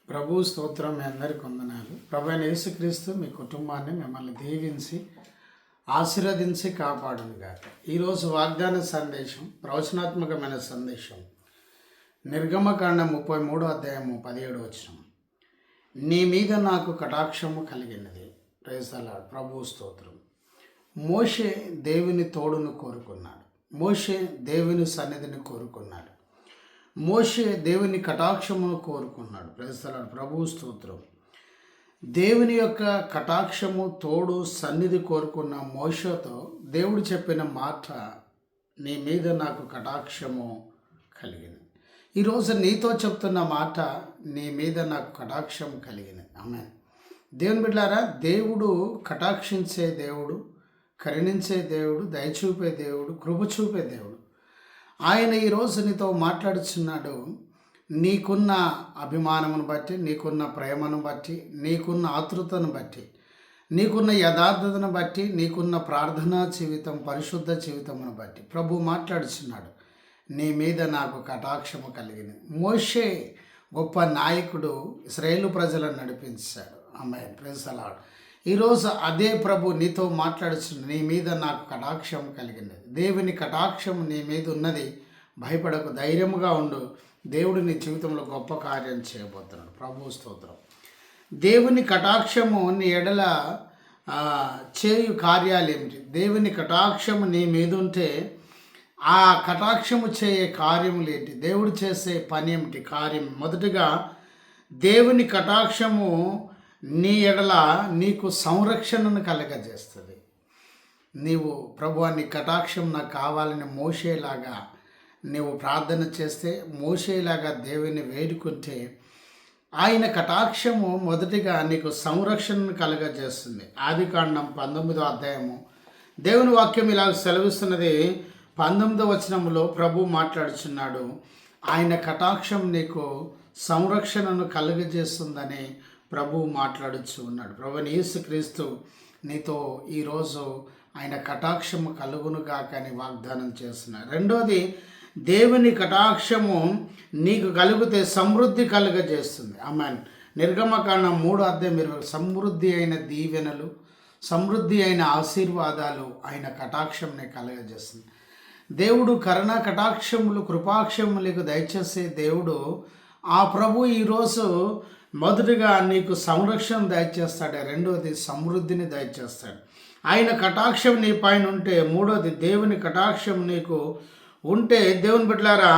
ప్రభు స్తోత్రం. మీ అందరికి వందనాలు. ప్రభు అయిన యేసుక్రీస్తు మీ కుటుంబాన్ని మిమ్మల్ని దీవించి ఆశీర్వదించి కాపాడును గాక. ఈరోజు వాగ్దాన సందేశం, ప్రవచనాత్మకమైన సందేశం, నిర్గమకాండం 33:17 నీ మీద నాకు కటాక్షము కలిగినది. Praise the lord. ప్రభు స్తోత్రం. మోషే దేవుని తోడును కోరుకున్నాడు. మోషే దేవుని సన్నిధిని కోరుకున్నాడు. మోషే దేవుని కటాక్షమును కోరుకున్నాడు. Praise the lord. ప్రభు స్తోత్రం. దేవుని యొక్క కటాక్షము, తోడు, సన్నిధి కోరుకున్న మోషేతో దేవుడు చెప్పిన మాట, నీ మీద నాకు కటాక్షము కలిగింది. ఈరోజు నీతో చెప్తున్న మాట, నీ మీద నాకు కటాక్షం కలిగింది. ఆమేన్. దేవుని బిడ్డలారా, దేవుడు కటాక్షించే దేవుడు, కరుణించే దేవుడు, దయచూపే దేవుడు, కృప చూపే దేవుడు. ఆయన ఈరోజు నీతో మాట్లాడుచున్నాడు. నీకున్న అభిమానమును బట్టి, నీకున్న ప్రేమను బట్టి, నీకున్న ఆతృతను బట్టి, నీకున్న యథార్థతను బట్టి, నీకున్న ప్రార్థనా జీవితం, పరిశుద్ధ జీవితమును బట్టి ప్రభు మాట్లాడుచున్నాడు. నీ మీద నాకు కటాక్షము కలిగింది. మోషే గొప్ప నాయకుడు, ఇశ్రాయేలు ప్రజలను నడిపించాడు. ఆమేన్. Praise the Lord. ఈరోజు అదే ప్రభు నీతో మాట్లాడుచున్నాడు. నీ మీద నాకు కటాక్షం కలిగినది. దేవుని కటాక్షం నీ మీద ఉన్నది. భయపడకు, ధైర్యముగా ఉండు. దేవుడు నీ జీవితంలో గొప్ప కార్యం చేయబోతున్నాడు. ప్రభు స్తోత్రం. దేవుని కటాక్షము నీ ఎడల చేయు కార్యాలు ఏమిటి? దేవుని కటాక్షము నీ మీద ఉంటే ఆ కటాక్షము చేయే కార్యములు ఏంటి? దేవుడు చేసే పని ఏమిటి? కార్యం మొదటిగా, దేవుని కటాక్షము నీ ఎడల నీకు సంరక్షణను కలగజేస్తుంది. నీవు ప్రభువా నీ కటాక్షం నాకు కావాలని మోషేలాగా నీవు ప్రార్థన చేస్తే, మోషేలాగా దేవుని వేడుకుంటే, ఆయన కటాక్షము మొదటిగా నీకు సంరక్షణను కలగజేస్తుంది. ఆదికాండం 19వ దేవుని వాక్యం ఇలా సెలవిస్తున్నది. 19వ ప్రభు మాట్లాడుచున్నాడు. ఆయన కటాక్షం నీకు సంరక్షణను కలుగజేస్తుందని ప్రభు మాట్లాడుచు ఉన్నాడు. ప్రభువైన యేసుక్రీస్తు నీతో ఈరోజు ఆయన కటాక్షము కలుగునుగా కానీ వాగ్దానం చేస్తున్నారు. రెండోది, దేవుని కటాక్షము నీకు కలిగితే సమృద్ధి కలుగజేస్తుంది. ఆమేన్. నిర్గమకాండం 3:20 సమృద్ధి అయిన దీవెనలు, సమృద్ధి అయిన ఆశీర్వాదాలు ఆయన కటాక్షంని కలుగజేస్తుంది. దేవుడు కరుణా కటాక్షములు, కృపాక్షములకు దయచేసే దేవుడు. ఆ ప్రభు ఈరోజు మొదటిగా నీకు సంరక్షణ దయచేస్తాడు. రెండోది, సమృద్ధిని దయచేస్తాడు. ఆయన కటాక్షం నీ పైన ఉంటే, మూడోది, దేవుని కటాక్షం నీకు ఉంటే, దేవుని బిడ్డలారా,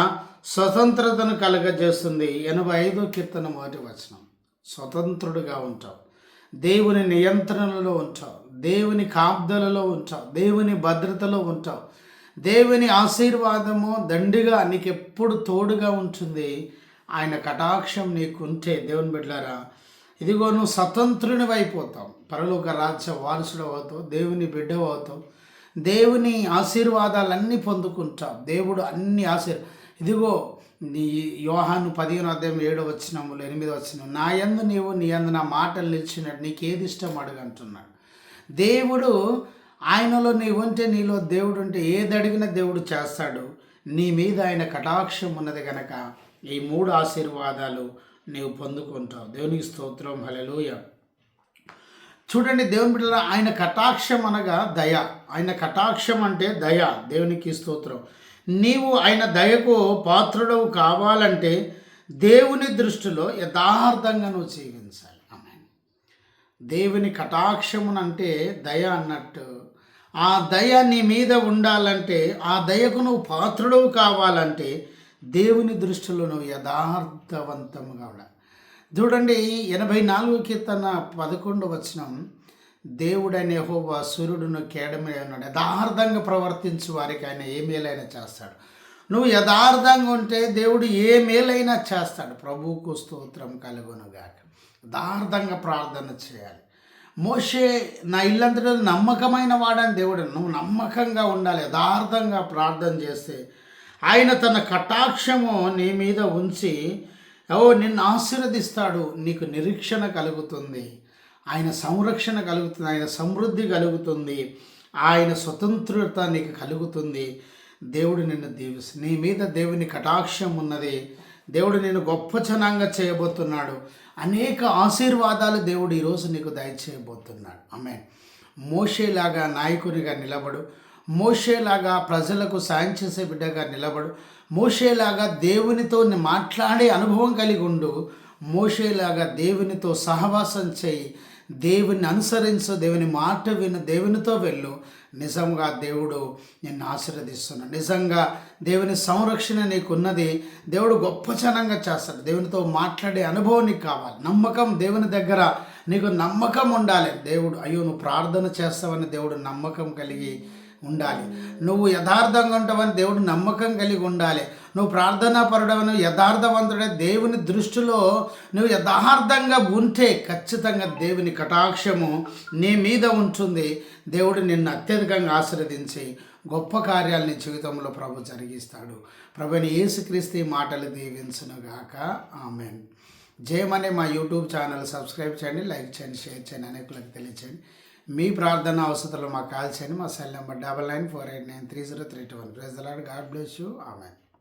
స్వతంత్రతను కలగజేస్తుంది. 85వ కీర్తన 1వ స్వతంత్రుడిగా ఉంటావు. దేవుని నియంత్రణలో ఉంటావు. దేవుని కాపుదలలో ఉంటావు. దేవుని భద్రతలో ఉంటావు. దేవుని ఆశీర్వాదము దండిగా నీకు ఎప్పుడు తోడుగా ఉంటుంది. ఆయన కటాక్షం నీకుంటే, దేవుని బిడ్డలారా, ఇదిగో నువ్వు స్వతంత్రుని అయిపోతావు. పరలోక రాజ్య వారసుడు అవుతావు. దేవుని బిడ్డవు అవుతావు. దేవుని ఆశీర్వాదాలన్నీ పొందుకుంటావు. దేవుడు అన్ని ఇదిగో నీ యోహాను 15:7 8 నా యందు నీవు, నీ యందు నా మాటలు నిలిచినట్టు నీకేది ఇష్టం అడుగంటున్నాడు. దేవుడు ఆయనలో నీవు ఉంటే, నీలో దేవుడు ఉంటే ఏది అడిగినా దేవుడు చేస్తాడు. నీ మీద ఆయన కటాక్షం ఉన్నది కనుక ఈ 3 ఆశీర్వాదాలు నీవు పొందుకుంటావు. దేవునికి స్తోత్రం. హల్లెలూయా. చూడండి దేవుని బిడ్డలారా, ఆయన కటాక్షం అనగా దయ. ఆయన కటాక్షం అంటే దయ. దేవునికి స్తోత్రం. నీవు ఆయన దయకు పాత్రుడవు కావాలంటే దేవుని దృష్టిలో యథార్థంగా నువ్వు జీవించాలి. ఆమేన్. దేవుని కటాక్షమునంటే దయ అన్నట్టు. ఆ దయ నీ మీద ఉండాలంటే, ఆ దయకు నువ్వు పాత్రుడవు కావాలంటే దేవుని దృష్టిలో నువ్వు యథార్థవంతంగా ఉండాలి. చూడండి 84వ కీర్తన 11 దేవుడైన యెహోవా సూర్యుడును కేడమే ఉన్నాడు. యథార్థంగా ప్రవర్తించు వారికి ఆయన ఏ మేలైనా చేస్తాడు. నువ్వు యథార్థంగా ఉంటే దేవుడు ఏ మేలైనా చేస్తాడు. ప్రభువుకు స్తోత్రం కలుగునుగాక. యథార్థంగా ప్రార్థన చేయాలి. మోషే నా ఇల్లంతటా నమ్మకమైన వాడని దేవుడు. నువ్వు నమ్మకంగా ఉండాలి. యథార్థంగా ప్రార్థన చేస్తే ఆయన తన కటాక్షము నీ మీద ఉంచి నిన్ను ఆశీర్వదిస్తాడు. నీకు నిరీక్షణ కలుగుతుంది. ఆయన సంరక్షణ కలుగుతుంది. ఆయన సమృద్ధి కలుగుతుంది. ఆయన స్వతంత్రత నీకు కలుగుతుంది. దేవుడు నిన్ను దీవిస్తుంది. నీ మీద దేవుని కటాక్షం ఉన్నది. దేవుడు నేను గొప్ప జనంగా చేయబోతున్నాడు. అనేక ఆశీర్వాదాలు దేవుడు ఈరోజు నీకు దయచేయబోతున్నాడు. ఆమేన్. మోషేలాగా నాయకునిగా నిలబడు. మోషేలాగా ప్రజలకు సాయం చేసే బిడ్డగా నిలబడు. మోషేలాగా దేవునితో మాట్లాడే అనుభవం కలిగి ఉండు. మోషేలాగా దేవునితో సహవాసం చేయి. దేవుని అనుసరించు, దేవుని మాట విను, దేవునితో వెళ్ళు. నిజంగా దేవుడు నిన్ను ఆశీర్వదిస్తున్నాడు. నిజంగా దేవుని సంరక్షణ నీకున్నది. దేవుడు గొప్ప జనంగా చేస్తాడు. దేవునితో మాట్లాడే అనుభవం నీకు కావాలి. నమ్మకం, దేవుని దగ్గర నీకు నమ్మకం ఉండాలి. దేవుడు నువ్వు ప్రార్థన చేస్తావని దేవుడు నమ్మకం కలిగి ఉండాలి. నువ్వు యథార్థంగా ఉంటావని దేవుడు నమ్మకం కలిగి ఉండాలి. నువ్వు ప్రార్థనా పరుడవని, యథార్థవంతుడే, దేవుని దృష్టిలో నువ్వు యథార్థంగా ఉంటే ఖచ్చితంగా దేవుని కటాక్షము నీ మీద ఉంటుంది. దేవుడు నిన్ను అత్యధికంగా ఆశీర్వదించి గొప్ప కార్యాలు నీ జీవితంలో ప్రభు జరిగిస్తాడు. ప్రభుని యేసుక్రీస్తు మాటలు దీవించునుగాక. ఆమేన్. జయమనే మా యూట్యూబ్ ఛానల్ సబ్స్క్రైబ్ చేయండి, లైక్ చేయండి, షేర్ చేయండి, అనేకులకు తెలియచేయండి. మీ ప్రార్థన అవసరాలు మాకు కాల్ చేయండి. మా cell number 9948930321. Praise the Lord. God bless you. Amen.